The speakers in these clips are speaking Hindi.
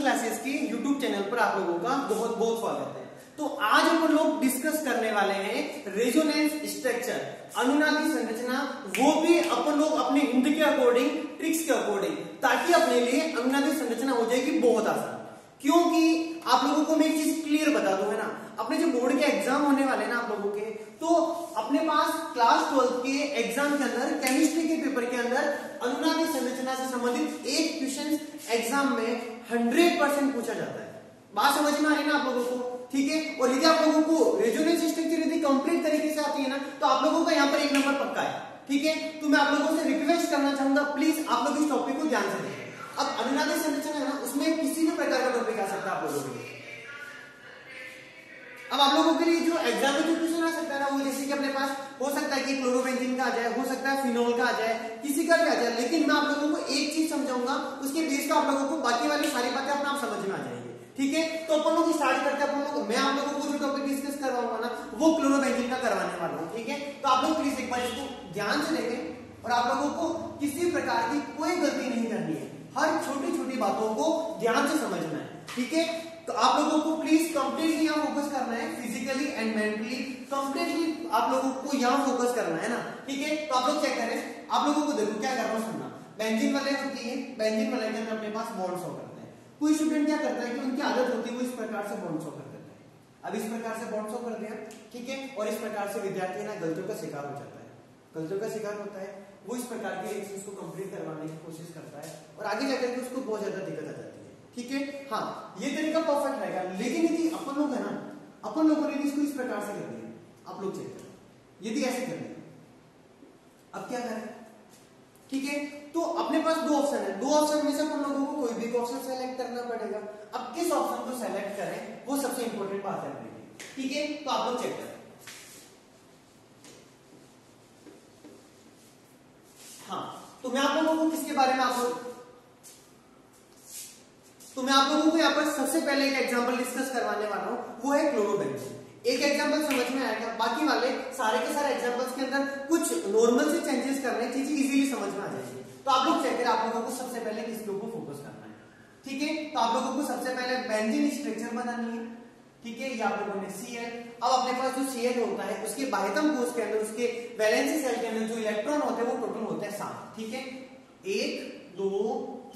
क्लासेस की यूट्यूब चैनल पर आप लोगों का बहुत बहुत स्वागत है। तो आज अपन लोग डिस्कस करने वाले हैं रेजोनेंस स्ट्रक्चर, अनुनादी संरचना, वो भी अपन लोग अपने हिंद के अकॉर्डिंग, ट्रिक्स के अकॉर्डिंग, ताकि अपने लिए अनुनादी संरचना हो जाएगी बहुत आसान। क्योंकि आप लोगों को मैं एक चीज क्लियर बता दूं, है ना, अपने जो बोर्ड के एग्जाम होने वाले हैं ना आप लोगों के, तो अपने पास क्लास 12 के एग्जाम के अंदर, केमिस्ट्री के पेपर के अंदर अनुनादी संरचना से संबंधित एक क्वेश्चन एग्जाम में 100% पूछा जाता है। बात समझ में आ रही है ना आप लोगों को? ठीक है। और यदि आप लोगों को रेजोनेंस स्ट्रक्चर यदि कंप्लीट तरीके से आती है ना, तो आप लोगों का यहाँ पर 1 नंबर पक्का है। ठीक है। तो मैं आप लोगों से रिक्वेस्ट करना चाहूंगा, प्लीज आप लोग इस टॉपिक को ध्यान से देखें। अब अनुनादी संरचना है ना, उसमें किसी भी प्रकार का टॉपिक आ सकता है आप लोगों के लिए। अब आप लोगों के लिए जो एग्जाम में जो क्वेश्चन आ सकता है ना, वो जैसे कि अपने पास हो सकता है कि क्लोरोबेंजीन का आ जाए, हो सकता है फिनोल का आ जाए, किसी का भी आ जाए, लेकिन मैं आप लोगों को एक चीज समझाऊंगा, उसके बेस पर आप लोगों को बाकी वाली सारी बातें अपना आप समझ में आ जाएंगी। ठीक है। तो अपन लोग स्टार्ट करते हैं। अपन लोग, मैं आप लोगों को जो टॉपिक डिस्कस करवाऊंगा ना, वो क्लोरोबेंजीन का करवाने वाला हूँ। ठीक है। तो आप लोग प्लीज एक बार इसको ध्यान से देखें और आप लोगों को किसी प्रकार की कोई गलती नहीं करनी है, हर छोटी छोटी बातों को ध्यान से समझना है। ठीक है। तो आप लोगों को प्लीज कंप्लीटली यहाँ फोकस करना है, फिजिकली एंड मेंटली कंप्लीटली आप लोगों को यहाँ फोकस करना है ना। ठीक है। तो आप लोग चेक करें, आप लोगों को देखो क्या कर रहा हूँ, सुनना। बेंजीन वाले होती है, बेंजीन वाले के अंदर अपने पास बॉन्ड शो करते हैं। कोई स्टूडेंट क्या करता है कि उनकी आदत होती है वो इस प्रकार से बॉन्ड शो कर देते हैं। अब इस प्रकार से बॉन्ड शो कर दिया, ठीक है, और इस प्रकार से विद्यार्थी ना गलतियों का शिकार हो जाता है, गलतियों का शिकार होता है। वो इस प्रकार के रिएक्शंस को कंप्लीट करवाने की कोशिश करता है और आगे जाकर के उसको बहुत ज्यादा दिक्कत आ जाती है। ठीक है। हाँ, ये तरीका परफेक्ट रहेगा, लेकिन यदि अपन लोग है ना, अपन लोगों ने इसको इस प्रकार से कर दिया, आप लोग चेक करें, यदि ऐसे कर दिया, अब क्या करें? ठीक है। तो अपने पास दो ऑप्शन है, दो ऑप्शन में से अपन लोगों को कोई भी ऑप्शन सेलेक्ट करना पड़ेगा। अब किस ऑप्शन को सेलेक्ट करें वो सबसे इंपॉर्टेंट बात है। ठीक है। तो आप लोग चेक करें। हाँ, तो मैं आप लोगों को किसके बारे में तो मैं आप लोगों को यहाँ पर सबसे पहले एक एग्जांपल डिस्कस करवाने वाला हूँ, वो है क्लोरोबेंजीन। एक एग्जांपल समझ में आएगा, बाकी वाले सारे के सारे एग्जांपल्स के अंदर कुछ नॉर्मल से चेंजेस करने, चीजें इजीली समझ में आ जाएगी। तो आप लोग चेक करें, आप लोगों को सबसे पहले किसके ऊपर फोकस करना है। ठीक है। तो आप लोगों को सबसे पहले बेंजीन स्ट्रक्चर बनानी है। ठीक है। ये आप लोगों ने Cl, अब अपने पास जो Cl होता है उसके बाह्यतम कोश के अंदर, उसके वैलेंसी सेल के अंदर जो इलेक्ट्रॉन होते हैं वो टोटल होते हैं 7। ठीक है। 1 2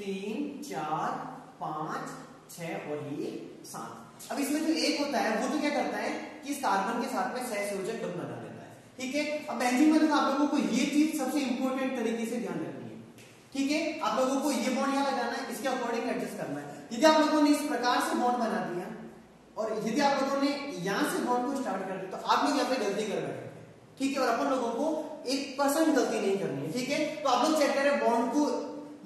3 4 5 6 और ये 7। अब इसमें जो एक होता है वो तो क्या करता है कि इस कार्बन के साथ में सहसंयोजक बंध बना देता है। ठीक है। अब बेंजीन में तो आप लोगों को ये चीज सबसे इंपॉर्टेंट तरीके से ध्यान रखनी है। ठीक है। आप लोगों को ये बॉन्ड यहाँ लगाना है, इसके अकॉर्डिंग एडजस्ट करना है। यदि आप लोगों ने इस प्रकार से बॉन्ड बना दिया और यदि आप लोगों ने यहाँ से बॉन्ड को स्टार्ट कर दिया, तो आप लोग यहाँ पे गलती कर बैठे। ठीक है। और अपन लोगों को 1% गलती नहीं करनी है। ठीक है। तो आप लोग चेक करें, बॉन्ड को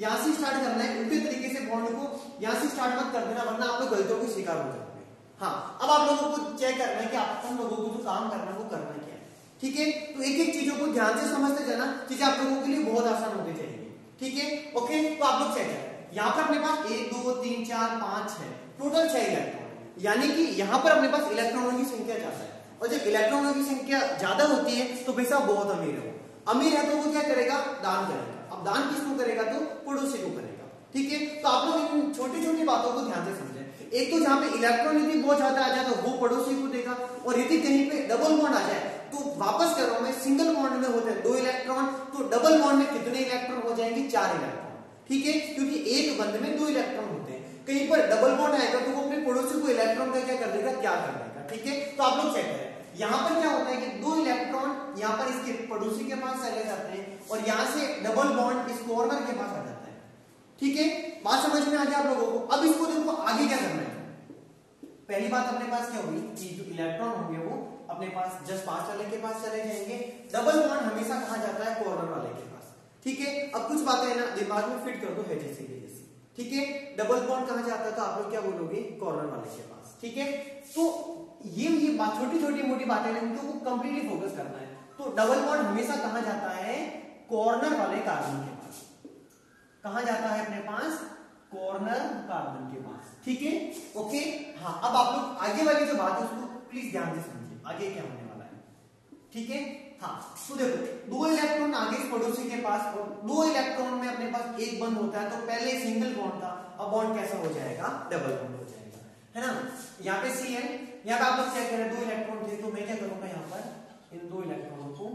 यहाँ से स्टार्ट करना है, उल्टे तरीके से बॉन्ड को यहाँ से स्टार्ट मत कर देना, वरना आप लोग गलतियों के शिकार हो जाओगे। हाँ, अब आप लोगों को चेक करना है कि अपन लोगों को जो काम करना है वो करना क्या है। ठीक है। तो एक एक चीजों को ध्यान से समझते जाना, चीजें आप लोगों के लिए बहुत आसान होती जाएगी। ठीक है। ओके। तो आप लोग चेक करें, यहाँ पर अपने पास 1 2 3 4 5 6 टोटल 6 इलेक्ट्रॉन, यानी कि यहाँ पर अपने पास इलेक्ट्रॉनों की संख्या ज्यादा है। और जब इलेक्ट्रॉनों की संख्या ज्यादा होती है तो वैसा बहुत अमीर है। अमीर है तो वो क्या करेगा? दान करेगा। अब दान किसको करेगा? तो पड़ोसी को करेगा। ठीक है। तो आप लोग इन छोटी छोटी बातों को ध्यान से समझें। एक तो जहां पे इलेक्ट्रॉन यदि बहुत ज्यादा आ जाए तो वो पड़ोसी को देगा, और यदि कहीं पे डबल बॉन्ड आ जाए तो वापस कर रहा हूं मैं, सिंगल बॉन्ड में होते हैं 2 इलेक्ट्रॉन, तो डबल बॉन्ड में कितने इलेक्ट्रॉन हो जाएंगे? 4 इलेक्ट्रॉन। ठीक है। क्योंकि एक बंध में 2 इलेक्ट्रॉन होते हैं। कहीं पर डबल बॉन्ड आएगा तो वो अपने पड़ोसी को इलेक्ट्रॉन का क्या कर देगा? क्या कर देगा। ठीक है। तो आप लोग चेक करें, यहाँ पर क्या होता है कि 2 इलेक्ट्रॉन यहाँ पर इसके पड़ोसी के पास चले जाते हैं और यहाँ से डबल बॉन्ड इस कॉर्नर के पास आ जाता है। ठीक है। बात समझ में आ गया आप लोगों को? अब इसको देखो आगे क्या करना है। पहली बात अपने पास क्या होगी कि जो इलेक्ट्रॉन होंगे वो अपने पास जस्ट 5 वाले के पास चले जाएंगे। डबल बॉन्ड हमेशा कहाँ जाता है? कॉर्नर वाले के पास। ठीक है। अब कुछ बातें है ना दिमाग में फिट कर दो, है जैसे कि जैसे। ठीक है। डबल बॉन्ड कहाँ जाता है? तो आप लोग क्या बोलोगे? कॉर्नर वाले के पास। ठीक है। तो ये बात छोटी छोटी मोटी बातें हैं, इनको कंप्लीटली फोकस करना है। तो डबल बॉन्ड हमेशा कहाँ जाता है? कॉर्नर वाले कार्बन के पास। कहाँ जाता है अपने पास? कॉर्नर कार्बन के पास। ठीक है। ओके। हाँ, अब आप लोग आगे वाली जो बात है उसको प्लीज ध्यान से समझिए, आगे क्या होने वाला है। ठीक है। हाँ, तो देखो 2 इलेक्ट्रॉन आगे पड़ोसी के पास और 2 इलेक्ट्रॉन में अपने पास एक बंद होता है। तो पहले सिंगल बॉन्ड था, अब बॉन्ड कैसा हो जाएगा, डबल बॉन्ड हो जाएगा, है ना। यहाँ पे Cl, यहाँ पे आप लोग चेक करें 2 इलेक्ट्रॉन थे, तो मैं क्या करूंगा यहाँ पर इन 2 इलेक्ट्रॉनों को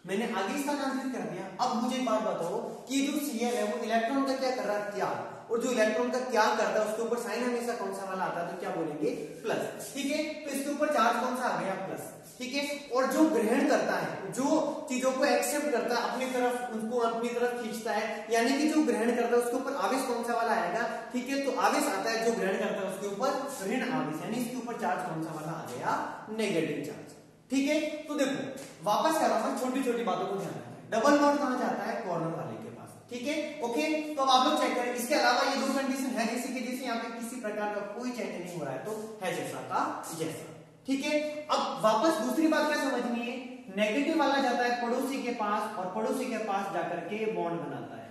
मैंने आगे स्थानांतरित कर दिया। अब मुझे एक बात बताओ कि जो Cl है वो इलेक्ट्रॉन का क्या कर रहा है, त्याग, और जो इलेक्ट्रॉन का त्याग करता है उसके ऊपर साइन हमेशा कौन सा वाला आता है, तो क्या बोलेंगे, प्लस, ठीक है। तो इसके ऊपर चार्ज कौन सा आ गया, प्लस, ठीक है। और जो ग्रहण करता है, जो चीजों को एक्सेप्ट करता है अपनी तरफ, उनको अपनी तरफ खींचता है, यानी कि जो ग्रहण करता है उसके ऊपर आवेश कौन सा वाला आएगा, ठीक है। तो आवेश आता है जो ग्रहण करता है उसके ऊपर ऋण आवेश, यानी इसके ऊपर चार्ज कौन सा वाला आ गया, नेगेटिव चार्ज, ठीक है। तो देखो वापस कर रहा हूं, छोटी छोटी बातों को ध्यान रखना। डबल बॉन्ड कहां जाता है, कॉर्नर वाले के पास, ठीक है, ओके। तो अब आप लोग चेक करें, इसके अलावा ये 2 कंडीशन है जैसे कि जैसे यहाँ पे किसी प्रकार का कोई चेंज नहीं हो रहा है, तो है जैसा का जैसा, ठीक है। अब वापस दूसरी बात क्या समझनी है, नेगेटिव वाला जाता है पड़ोसी के पास और पड़ोसी के पास जाकर के बॉन्ड बनाता है,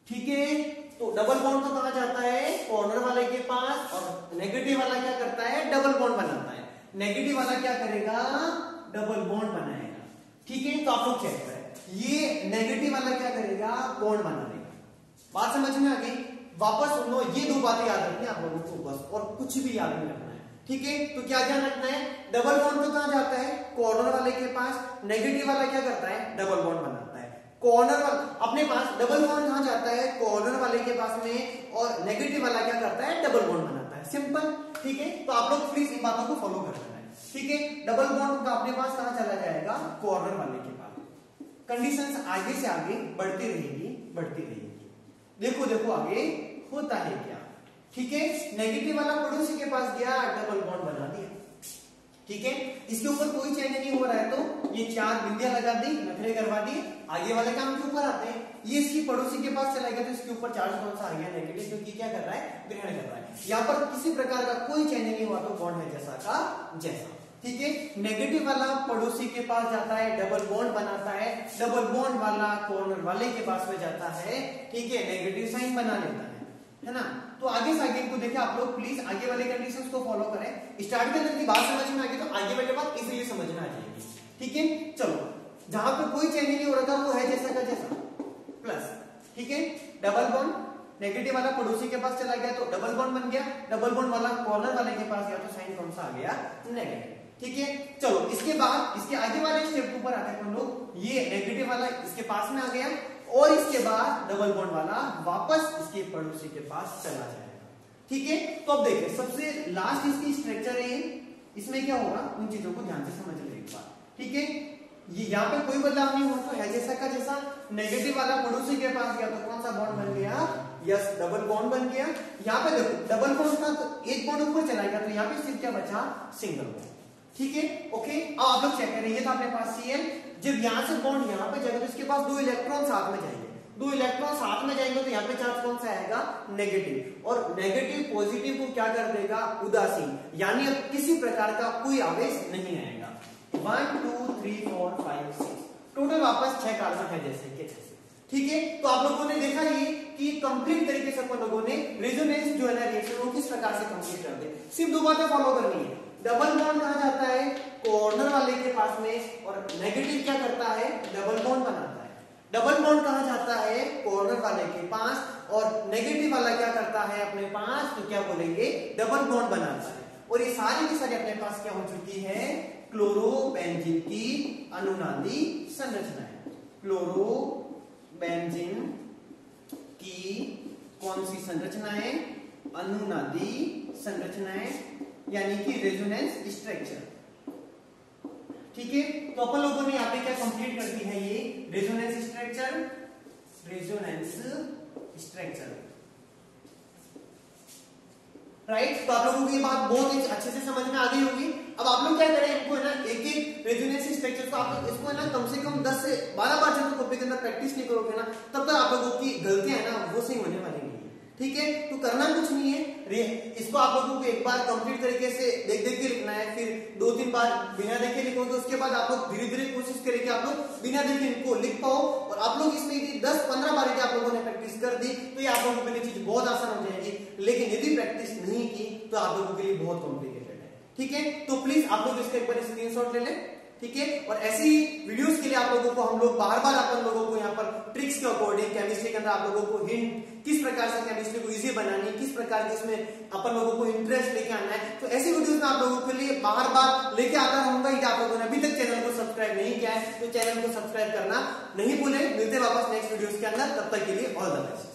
ठीक है। तो डबल बॉन्ड तो कहां जाता है, कॉर्नर वाले के पास, और नेगेटिव वाला क्या करता है, डबल बॉन्ड बनाता है। नेगेटिव वाला क्या करेगा, डबल बॉन्ड बनाएगा, ठीक है। तो आप लोग चेक करें, ये नेगेटिव वाला क्या करेगा, बॉन्ड बना देगा। बात समझ में आ गई। वापस सुनो, ये 2 बातें याद रखनी आप लोगों को बस, और कुछ भी याद नहीं रखना है, ठीक है। तो क्या ध्यान रखना है, डबल बॉन्ड तो कहां जाता है, कॉर्नर वाले के पास। नेगेटिव वाला क्या करता है, डबल बॉन्ड बनाता है। कॉर्नर वाला अपने पास, डबल बॉन्ड कहां जाता है, कॉर्नर वाले के पास में, और नेगेटिव वाला क्या करता है, डबल बॉन्ड बनाता है, सिंपल, ठीक है। तो आप लोग प्लीज इन बातों को फॉलो कर लेना है, ठीक है। डबल बॉन्ड का अपने पास कहां चला जाएगा, कॉर्नर वाले के पास। कंडीशंस आगे से आगे बढ़ती रहेगी, बढ़ती रहेगी। देखो देखो आगे होता है क्या, ठीक है। नेगेटिव वाला पड़ोसी के पास गया, डबल बॉन्ड बना दिया, ठीक है। इसके ऊपर कोई चेंज नहीं हो रहा है, तो ये 4 बिंदियां लगा दी, नखरे करवा दिए। आगे वाले काम के ऊपर आते हैं, ये इसकी पड़ोसी के पास चला गया, तो इसके ऊपर चार्ज कौन सा आ गया, नेगेटिव, क्योंकि क्या कर रहा है, ग्रहण कर रहा है। यहाँ पर किसी प्रकार का कोई चेंज नहीं हुआ, तो बॉन्ड है जैसा का जैसा, ठीक है। नेगेटिव वाला पड़ोसी के पास जाता है, डबल बॉन्ड बनाता है। डबल बॉन्ड वाला कॉर्नर वाले के पास में जाता है, ठीक है, नेगेटिव साइन बना लेता है ना। तो आगे से आगे को देखें आप लोग, प्लीज आगे वाले कंडीशंस को फॉलो करें। स्टार्ट के अंदर की बात समझ में आ गई, तो आगे वाली बात इजीली समझ में आ जाएगी, ठीक है। चलो, जहां पे कोई चेंज नहीं हो रहा था वो है जैसा का जैसा, प्लस, ठीक है। डबल बॉन्ड नेगेटिव वाला पड़ोसी के पास चला गया, तो डबल बॉन्ड बन गया। डबल बॉन्ड वाला कॉर्नर वाले के पास गया, तो साइन कौन सा आ गया, नेगेटिव, ठीक है। चलो, इसके बाद इसके आगे वाले स्टेप के ऊपर आते हैं हम लोग। ये नेगेटिव वाला इसके पास में आ गया, और इसके बाद डबल बॉन्ड वाला वापस इसके पड़ोसी के पास चला जाएगा, ठीक है। तो अब देखिए, सबसे लास्ट इसकी स्ट्रक्चर है, इसमें क्या होगा, उन चीजों को ध्यान से समझ ले एक बार, ठीक है। ये यहाँ पे कोई बदलाव नहीं हुआ, तो है जैसा का जैसा। नेगेटिव वाला पड़ोसी के पास गया, तो कौन सा बॉन्ड बन गया, यस, डबल बॉन्ड बन गया। यहाँ पे देखो, डबल बॉन्ड था तो एक बॉन्ड ऊपर चला गया, तो यहाँ पे सिर्फ क्या बचा, सिंगल बॉन्ड, ठीक है, ओके। अब आप लोग चेक करें, ये था अपने पास Cl, जब यहां से बॉन्ड यहां पे जाएगा, तो इसके पास 2 इलेक्ट्रॉन साथ में जाएंगे। 2 इलेक्ट्रॉन साथ में जाएंगे, तो यहाँ पे चार्ज कौन सा आएगा, नेगेटिव, और नेगेटिव पॉजिटिव को क्या कर देगा, उदासीन, यानी अब किसी प्रकार का कोई आवेश नहीं आएगा। 1 2 3 4 5 6 टोटल वापस 6 कार्बन है जैसे के जैसे, ठीक है। तो आप लोगों ने देखा ये कि कंप्लीट तरीके से अपन लोगों ने रेजोनेंस जो है ना रिएक्शन, वो किस प्रकार से कंप्लीट कर दे। सिर्फ 2 बातें फॉलो करनी है। डबल बॉन्ड कहां जाता है, कॉर्नर वाले के पास में, और नेगेटिव क्या करता है, डबल बॉन्ड बनाता है। डबल बॉन्ड कहां जाता है, कॉर्नर वाले के पास, और नेगेटिव वाला क्या करता है अपने पास, तो क्या बोलेंगे, डबल बॉन्ड बनाता है। और ये सारी की सारी अपने पास क्या हो चुकी है, क्लोरोबेंजीन की अनुनादी संरचना है। क्लोरोबेंजीन की कौन सी संरचना है, अनुनादी संरचना है, यानी कि रेजोनेंस स्ट्रक्चर, ठीक है। तो अपन लोगों ने यहाँ पे क्या कंप्लीट कर दी है, ये resonance structure, resonance structure, right. तो आप लोगों को ये बात बहुत अच्छे से समझ में आ गई होगी। अब आप लोग क्या करें, इनको है ना एक एक रेजोनेंस स्ट्रक्चर को आप लोग इसको है ना कम से कम 10 से 12 बार जब कॉपी के अंदर प्रैक्टिस नहीं करोगे ना, तब तक आप लोगों की गलतियां है ना वो सही होने वाली नहीं है, ठीक है। तो करना कुछ नहीं है, इसको आप लोगों को एक बार कंप्लीट तरीके से देख देख के लिखना है, फिर 2-3 बार बिना देखे लिखोगे, उसके बाद आप लोग धीरे धीरे कोशिश करें कि आप लोग बिना देखे इनको लिख पाओ। और आप लोग इसमें 10-15 बार यदि आप लोगों ने प्रैक्टिस कर दी, तो ये आप लोगों के लिए चीज बहुत आसान हो जाएगी। लेकिन यदि प्रैक्टिस नहीं की, तो आप लोगों के लिए बहुत कॉम्प्लिकेटेड है, ठीक है। तो प्लीज आप लोग इसका एक बार स्क्रीनशॉट ले लें, ठीक है। और ऐसी वीडियोस के लिए आप लोगों को हम लोग बार बार अपन लोगों को यहाँ पर ट्रिक्स के अकॉर्डिंग केमिस्ट्री के अंदर आप लोगों को हिंट किस प्रकार से केमिस्ट्री को इजी बनानी, किस प्रकार के इसमें अपन लोगों को इंटरेस्ट लेके आना है, तो ऐसी वीडियोस में आप लोगों के लिए बार बार लेके आता रहूंगा। यदि आप लोगों ने अभी तक चैनल को सब्सक्राइब नहीं किया है तो चैनल को सब्सक्राइब करना नहीं भूलें। मिलते वापस नेक्स्ट वीडियोस के अंदर, तब तक के लिए ऑल द बेस्ट।